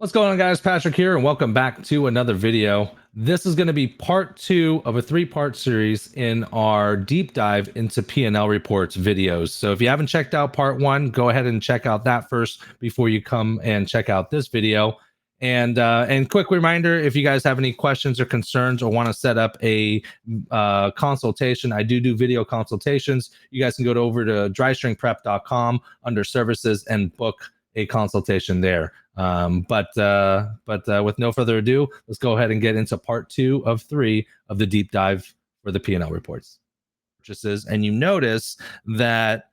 What's going on, guys? Patrick here, and welcome back to another video. This is going to be part 2 of a 3-part series in our deep dive into P&L reports videos. So if you haven't checked out part 1, go ahead and check out that first before you come and check out this video. And quick reminder, if you guys have any questions or concerns or want to set up a consultation, I do video consultations. You guys can go over to drystringprep.com under services and book a consultation there. But with no further ado, let's go ahead and get into part 2 of 3 of the deep dive for the P&L reports purchases. And you notice that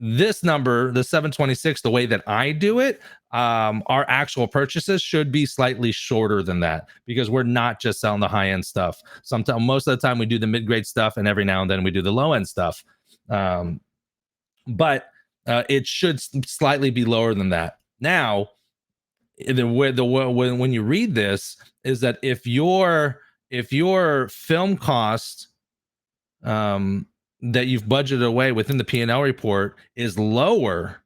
this number, the 726, the way that I do it, our actual purchases should be slightly shorter than that, because we're not just selling the high-end stuff. Sometimes, most of the time, we do the mid-grade stuff, and every now and then we do the low-end stuff. But it should slightly be lower than that. Now, when you read this, is that if your film cost that you've budgeted away within the P&L report is lower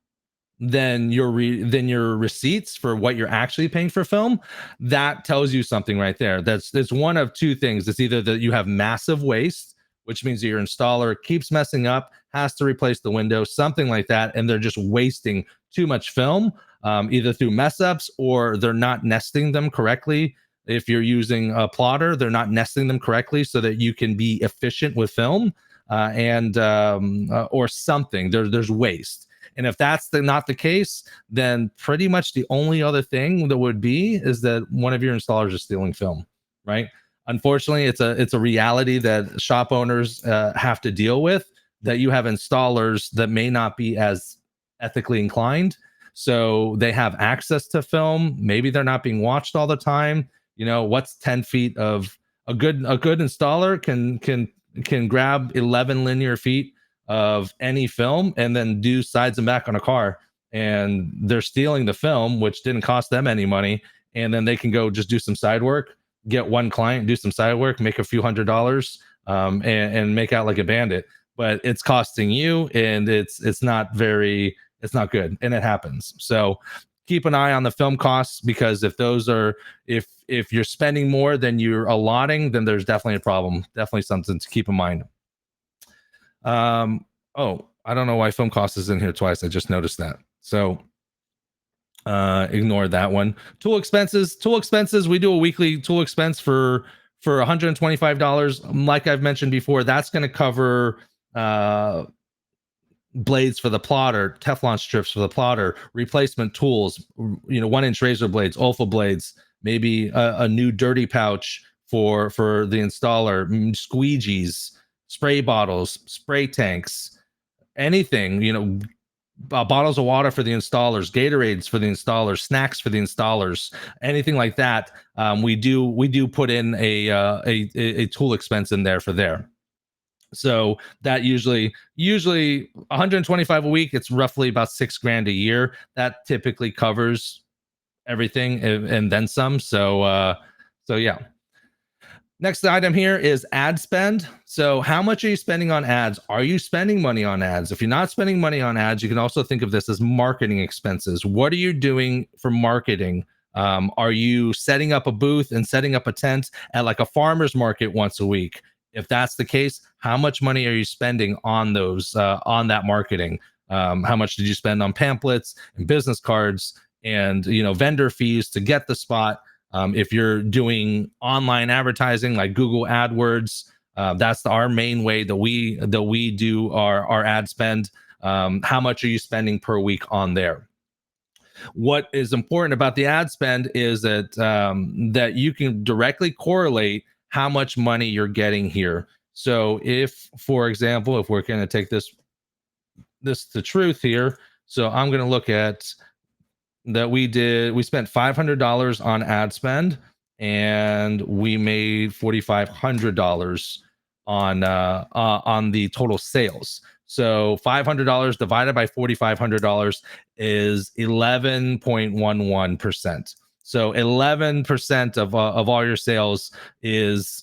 than your receipts for what you're actually paying for film, that tells you something right there. That's one of two things. It's either that you have massive waste, which means that your installer keeps messing up, has to replace the window, something like that, and they're just wasting too much film, either through mess ups or they're not nesting them correctly. If you're using a plotter, they're not nesting them correctly so that you can be efficient with film, or something. There's waste. And if that's not the case, then pretty much the only other thing that would be is that one of your installers is stealing film, right? Unfortunately, it's a reality that shop owners have to deal with, that you have installers that may not be as ethically inclined. So they have access to film. Maybe they're not being watched all the time. You know, what's 10 feet of a good installer can grab 11 linear feet of any film and then do sides and back on a car, and they're stealing the film, which didn't cost them any money. And then they can go just do some side work, get one client, do some side work, make a few $100s, and make out like a bandit. But it's costing you, and it's not good, and it happens. So keep an eye on the film costs, because if you're spending more than you're allotting, then there's definitely a problem, definitely something to keep in mind. Oh, I don't know why film cost is in here twice. I just noticed that. So ignore that one. Tool expenses. We do a weekly tool expense for $125. Like I've mentioned before, that's going to cover blades for the plotter, Teflon strips for the plotter, replacement tools, 1-inch razor blades, Olfa blades, maybe a new dirty pouch for the installer, squeegees, spray bottles, spray tanks, anything, bottles of water for the installers, Gatorades for the installers, snacks for the installers, anything like that. We do put in a tool expense in there for there. So that usually $125 a week. It's roughly about $6,000 a year. That typically covers everything and then some. So yeah. Next item here is ad spend. So how much are you spending on ads? Are you spending money on ads? If you're not spending money on ads, you can also think of this as marketing expenses. What are you doing for marketing? Are you setting up a booth and setting up a tent at like a farmer's market once a week? If that's the case, how much money are you spending on those, on that marketing? How much did you spend on pamphlets and business cards and, vendor fees to get the spot? If you're doing online advertising like Google AdWords, that's our main way that we do our ad spend. How much are you spending per week on there? What is important about the ad spend is that that you can directly correlate how much money you're getting here. So if, for example, if we're going to take this to truth here, so I'm going to look at that we spent $500 on ad spend, and we made $4,500 on the total sales. So $500 divided by $4,500 is 11.11%. So 11% of all your sales is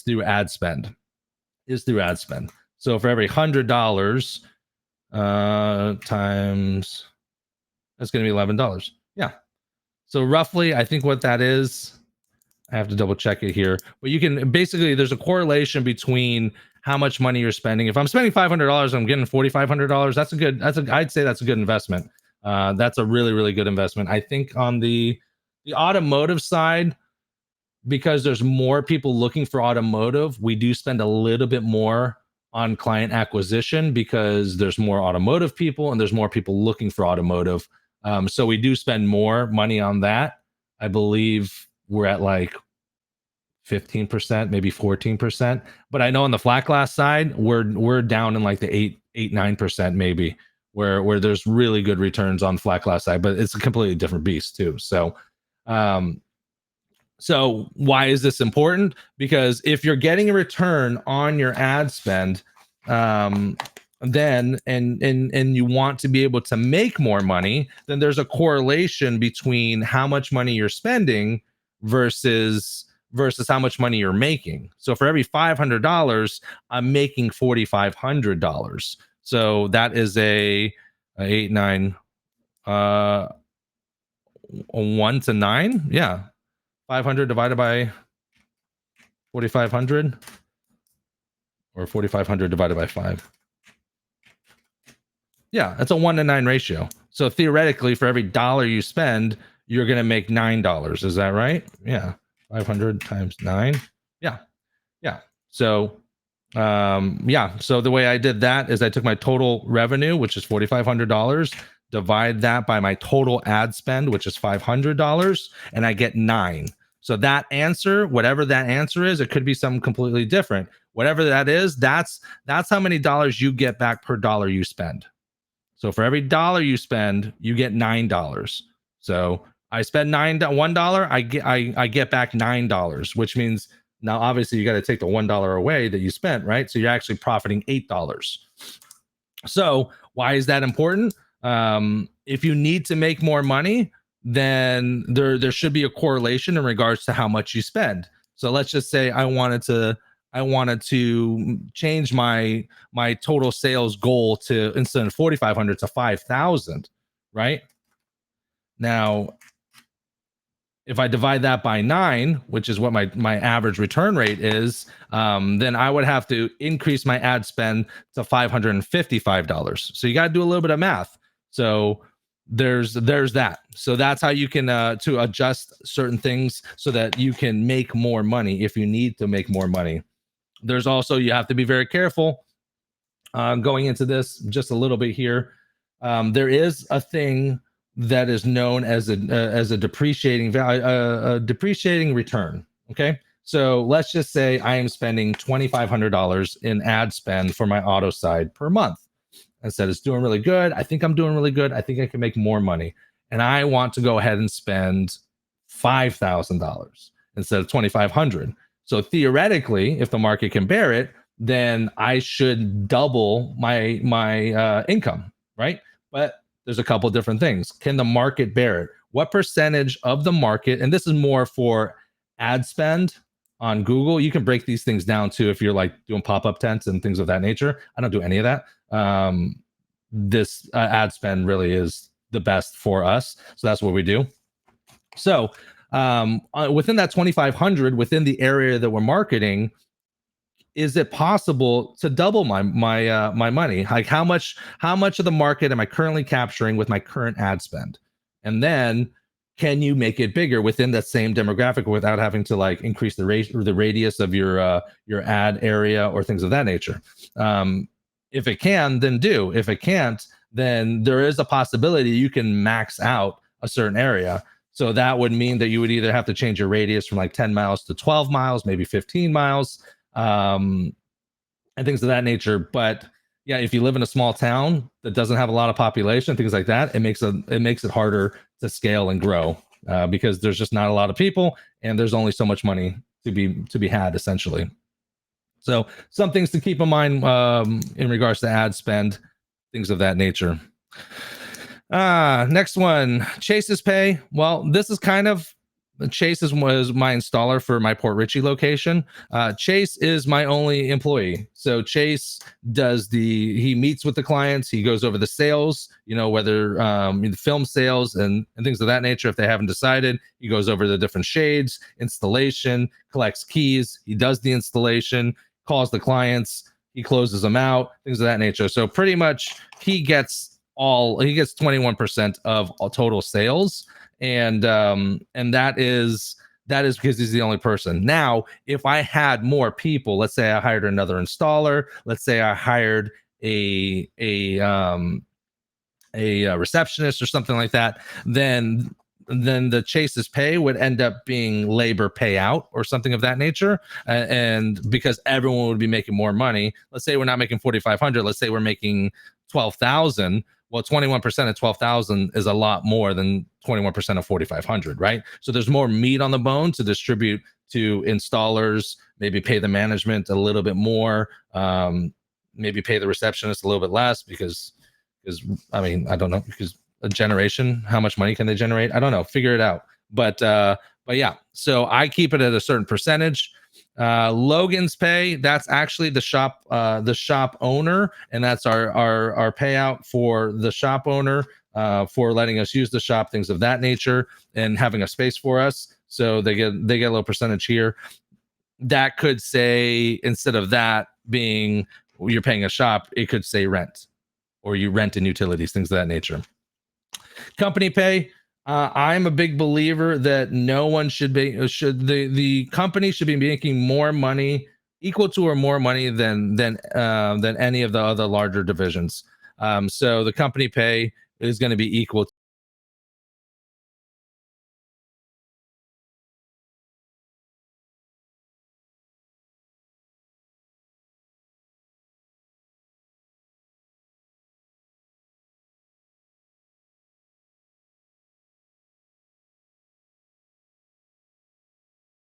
through ad spend. So for every $100 times, that's going to be $11. Yeah. So roughly, I think what that is, I have to double check it here, but you can basically, there's a correlation between how much money you're spending. If I'm spending $500, I'm getting $4,500. I'd say that's a good investment. That's a really, really good investment. I think on the automotive side, because there's more people looking for automotive, we do spend a little bit more on client acquisition because there's more automotive people and there's more people looking for automotive. So we do spend more money on that. I believe we're at like 15%, maybe 14%. But I know on the flat glass side, we're down in like the 9% maybe, where there's really good returns on flat glass side, but it's a completely different beast too. So why is this important? Because if you're getting a return on your ad spend, then and you want to be able to make more money, then there's a correlation between how much money you're spending versus how much money you're making. So for every $500, I'm making $4,500. So that is a 8, 9, a 1 to 9. Yeah. 500 divided by 4,500, or 4,500 divided by 5. Yeah, that's a 1 to 9 ratio. So theoretically, for every dollar you spend, you're going to make $9. Is that right? Yeah. 500 times 9. Yeah. Yeah. So, so the way I did that is I took my total revenue, which is $4,500, divide that by my total ad spend, which is $500, and I get 9. So that answer, whatever that answer is, it could be something completely different. Whatever that is, that's how many dollars you get back per dollar you spend. So for every dollar you spend, you get $9. So I spend $1, I get back $9, which means now obviously you got to take the $1 away that you spent, right? So you're actually profiting $8. So why is that important? If you need to make more money, then there should be a correlation in regards to how much you spend. So let's just say I wanted to change my total sales goal to, instead of 4,500 to 5,000, right? Now, if I divide that by 9, which is what my average return rate is, then I would have to increase my ad spend to $555. So you got to do a little bit of math. So there's that. So that's how you can to adjust certain things so that you can make more money if you need to make more money. There's also, you have to be very careful going into this just a little bit here. There is a thing that is known as a depreciating value, a depreciating return. Okay, so let's just say I am spending $2,500 in ad spend for my auto side per month. I said it's doing really good. I think I'm doing really good. I think I can make more money, and I want to go ahead and spend $5,000 instead of $2,500. So theoretically, if the market can bear it, then I should double my income, right? But there's a couple different things. Can the market bear it? What percentage of the market, and this is more for ad spend on Google. You can break these things down too if you're like doing pop-up tents and things of that nature. I don't do any of that. This ad spend really is the best for us. So that's what we do. So within that 2,500, within the area that we're marketing, is it possible to double my money? Like how much of the market am I currently capturing with my current ad spend? And then can you make it bigger within that same demographic without having to like increase the radius of your ad area or things of that nature? If it can, then do. If it can't, then there is a possibility you can max out a certain area. So that would mean that you would either have to change your radius from like 10 miles to 12 miles, maybe 15 miles, and things of that nature. But yeah, if you live in a small town that doesn't have a lot of population, things like that, it makes it harder to scale and grow because there's just not a lot of people and there's only so much money to be had essentially. So some things to keep in mind in regards to ad spend, things of that nature. Next one, Chase's pay. Well, this is kind of Chase was my installer for my Port Richey location. Chase is my only employee. So Chase he meets with the clients, he goes over the sales, whether the film sales and things of that nature. If they haven't decided, he goes over the different shades, installation, collects keys, he does the installation, calls the clients, he closes them out, things of that nature. So pretty much he gets 21% of all total sales, and that is because he's the only person. Now, if I had more people, let's say I hired another installer, let's say I hired a receptionist or something like that, then the Chase's pay would end up being labor payout or something of that nature, and because everyone would be making more money. Let's say we're not making 4,500, let's say we're making 12,000. Well, 21% of 12,000 is a lot more than 21% of 4,500, right? So there's more meat on the bone to distribute to installers, maybe pay the management a little bit more, maybe pay the receptionist a little bit less because I mean, I don't know, because a generation, how much money can they generate? I don't know, figure it out. But yeah, so I keep it at a certain percentage. Logan's pay, that's actually the shop owner, and that's our payout for the shop owner for letting us use the shop, things of that nature, and having a space for us. So they get a little percentage here. That could say, instead of that being you're paying a shop, it could say rent, or you rent in utilities, things of that nature. Company pay, I'm a big believer that no one the company should be making more money, equal to or more money than any of the other larger divisions. So the company pay is going to be equal